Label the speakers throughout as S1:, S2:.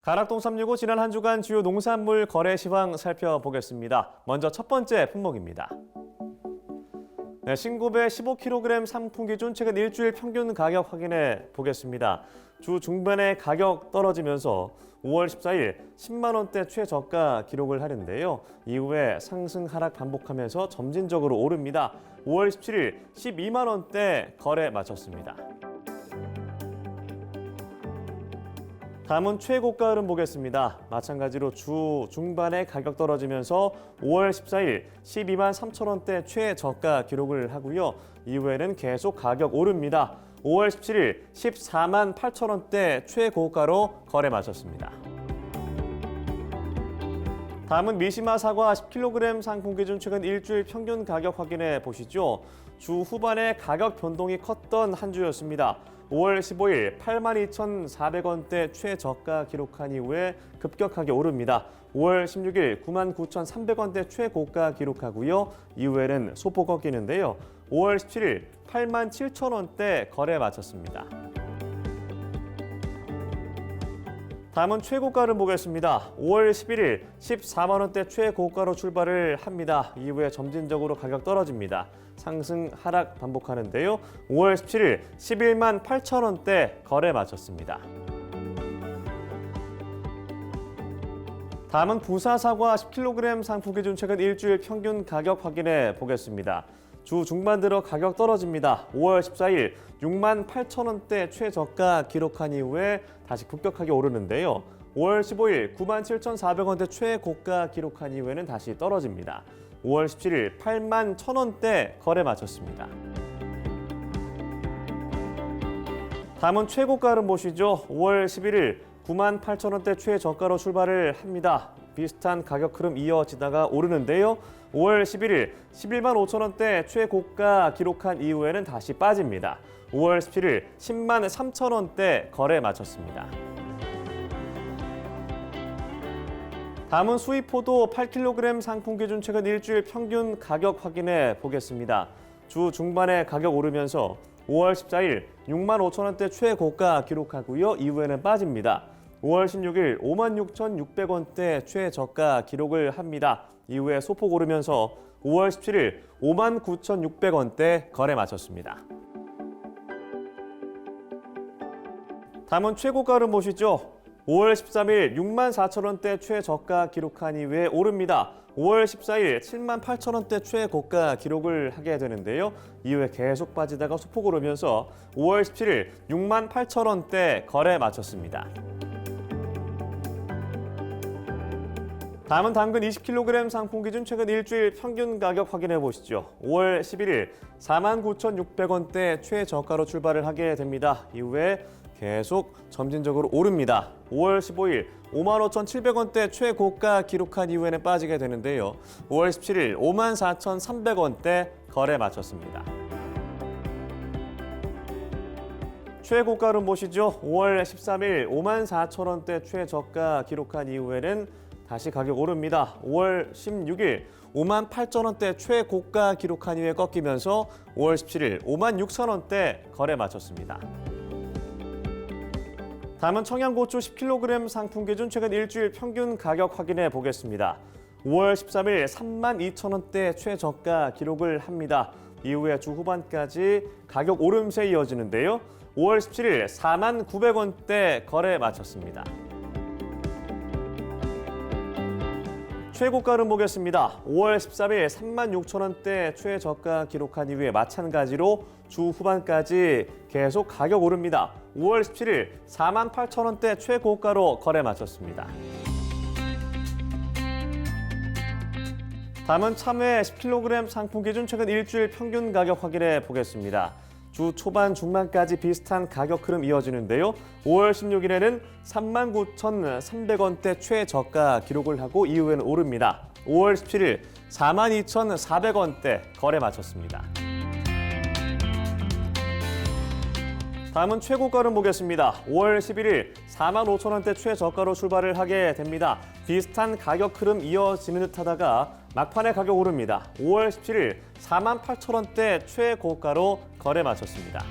S1: 가락동 365 지난 한 주간 주요 농산물 거래 시황 살펴보겠습니다. 먼저 첫 번째 품목입니다. 신고배 15kg 상품 기준 최근 일주일 평균 가격 확인해 보겠습니다. 주 중반에 가격 떨어지면서 5월 14일 10만 원대 최저가 기록을 하는데요. 이후에 상승 하락 반복하면서 점진적으로 오릅니다. 5월 17일 12만 원대 거래 마쳤습니다. 다음은 최고가 흐름 보겠습니다. 마찬가지로 주 중반에 가격 떨어지면서 5월 14일 12만 3천 원대 최저가 기록을 하고요. 이후에는 계속 가격 오릅니다. 5월 17일 14만 8천 원대 최고가로 거래 마쳤습니다. 다음은 미시마 사과 10kg 상품 기준 최근 일주일 평균 가격 확인해 보시죠. 주 후반에 가격 변동이 컸던 한 주였습니다. 5월 15일 82,400원대 최저가 기록한 이후에 급격하게 오릅니다. 5월 16일 99,300원대 최고가 기록하고요. 이후에는 소폭 꺾이는데요. 5월 17일 87,000원대 거래 마쳤습니다. 다음은 최고가를 보겠습니다. 5월 11일 14만 원대 최고가로 출발을 합니다. 이후에 점진적으로 가격 떨어집니다. 상승 하락 반복하는데요. 5월 17일 11만 8천 원대 거래 마쳤습니다. 다음은 부사 사과 10kg 상품 기준 최근 일주일 평균 가격 확인해 보겠습니다. 주 중반 들어 가격 떨어집니다. 5월 14일 6만 8천 원대 최저가 기록한 이후에 다시 급격하게 오르는데요. 5월 15일 9만 7,400원대 최고가 기록한 이후에는 다시 떨어집니다. 5월 17일 8만 1천 원대 거래 마쳤습니다. 다음은 최고가를 보시죠. 5월 11일 9만 8천 원대 최저가로 출발을 합니다. 비슷한 가격 흐름 이어지다가 오르는데요. 5월 11일 11만 5천 원대 최고가 기록한 이후에는 다시 빠집니다. 5월 17일 10만 3천 원대 거래 마쳤습니다. 다음은 수입포도 8kg 상품 기준 최근 일주일 평균 가격 확인해 보겠습니다. 주 중반에 가격 오르면서 5월 14일 6만 5천 원대 최고가 기록하고요. 이후에는 빠집니다. 5월 16일 5만 6,600원대 최저가 기록을 합니다. 이후에 소폭 오르면서 5월 17일 5만 9,600원대 거래 마쳤습니다. 다음은 최고가를 보시죠. 5월 13일 6만 4천 원대 최저가 기록한 이후에 오릅니다. 5월 14일 7만 8천 원대 최고가 기록을 하게 되는데요. 이후에 계속 빠지다가 소폭 오르면서 5월 17일 6만 8천 원대 거래 마쳤습니다. 다음은 당근 20kg 상품 기준 최근 일주일 평균 가격 확인해 보시죠. 5월 11일 4만 9,600원대 최저가로 출발을 하게 됩니다. 이후에 계속 점진적으로 오릅니다. 5월 15일 5만 5,700원대 최고가 기록한 이후에는 빠지게 되는데요. 5월 17일 5만 4,300원대 거래 마쳤습니다. 최고가를 보시죠. 5월 13일 5만 4천 원대 최저가 기록한 이후에는 다시 가격 오릅니다. 5월 16일 5만 8천 원대 최고가 기록한 이후에 꺾이면서 5월 17일 5만 6천 원대 거래 마쳤습니다. 다음은 청양고추 10kg 상품 기준 최근 일주일 평균 가격 확인해 보겠습니다. 5월 13일 3만 2천 원대 최저가 기록을 합니다. 이후에 주 후반까지 가격 오름세 이어지는데요. 5월 17일 4만 900원대 거래 마쳤습니다. 최고가를 보겠습니다. 5월 13일 3만 6천 원대 최저가 기록한 이후에 마찬가지로 주 후반까지 계속 가격 오릅니다. 5월 17일 4만 8천 원대 최고가로 거래 마쳤습니다. 다음은 참외 10kg 상품 기준 최근 일주일 평균 가격 확인해 보겠습니다. 주 초반 중반까지 비슷한 가격 흐름 이어지는데요. 5월 16일에는 3만 9,300원대 최저가 기록을 하고 이후에는 오릅니다. 5월 17일 4만 2,400원대 거래 마쳤습니다. 다음은 최고가를 보겠습니다. 5월 11일 4만 5천 원대 최저가로 출발을 하게 됩니다. 비슷한 가격 흐름 이어지는 듯 하다가 막판에 가격 오릅니다. 5월 17일 4만 8천 원대 최고가로 거래 마쳤습니다.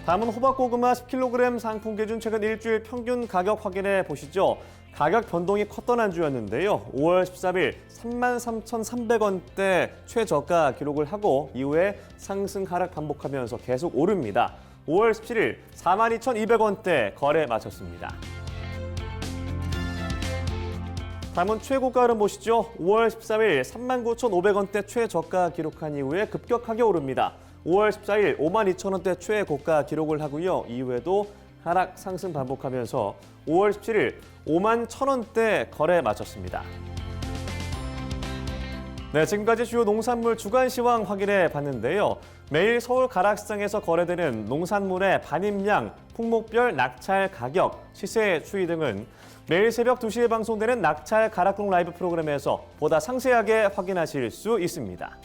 S1: 다음은 호박고구마 10kg 상품 기준 최근 일주일 평균 가격 확인해 보시죠. 가격 변동이 컸던 한 주였는데요. 5월 13일 33,300원대 최저가 기록을 하고 이후에 상승 하락 반복하면서 계속 오릅니다. 5월 17일 42,200원대 거래 마쳤습니다. 다음은 최고가를 보시죠. 5월 13일 39,500원대 최저가 기록한 이후에 급격하게 오릅니다. 5월 14일 52,000원대 최고가 기록을 하고요. 이후에도 하락 상승 반복하면서 5월 17일 51,000원대 거래 마쳤습니다. 네, 지금까지 주요 농산물 주간 시황 확인해 봤는데요. 매일 서울 가락시장에서 거래되는 농산물의 반입량, 품목별 낙찰 가격, 시세 추이 등은 매일 새벽 2시에 방송되는 낙찰 가락동 라이브 프로그램에서 보다 상세하게 확인하실 수 있습니다.